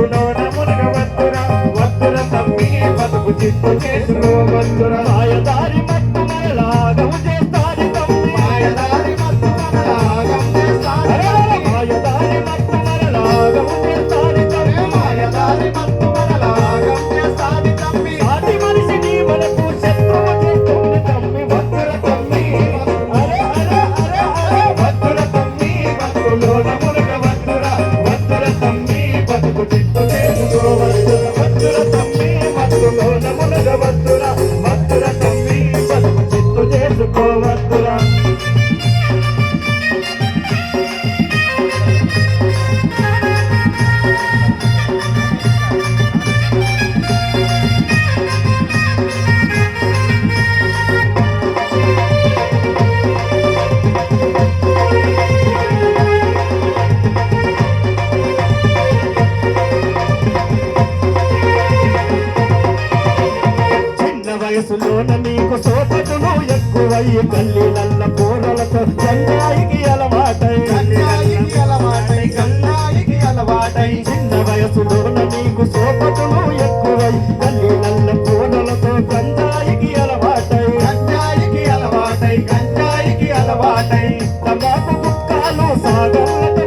మత్తులోన మునగవద్దురా వద్దుర తమ్మి బతుకు చిత్తు చేసుకోవద్దురా మాయదారి మత్తు మనలాగము చేస్తాది తమ్మి మాయదారి మత్తు మనలాగము చేస్తాది మాయదారి మత్తు మనలాగము చేస్తాది తమ్మి మాయదారి మత్తు మనలాగము చేస్తాది తమ్మి సాటి మనిషిని మనకు శత్రువు చేస్తుంది తమ్మి వద్దుర తమ్మి అరే అరే అరే అరే వద్దుర తమ్మి మత్తులోన మునగవద్దురా వద్దుర తమ్మి బతుకు చిత్తు చేసుకోవద్దురా వద్దుర తమ్మి మత్తులోన మునగవద్దురా వద్దుర తమ్మి బతుకు చిత్తు చేసుకోవద్దురా వయసులోన నీకు సోపతులు ఎక్కువై గల్లీలల్ల కూరలతో గంగాయికి అలవాటై చిన్న వయసులోన నీకు సోపతులు ఎక్కువై గల్లీలల్ల కూరలతో గంగాయికి అలవాటై తంబాకు గుట్కాలు సాగర్లతో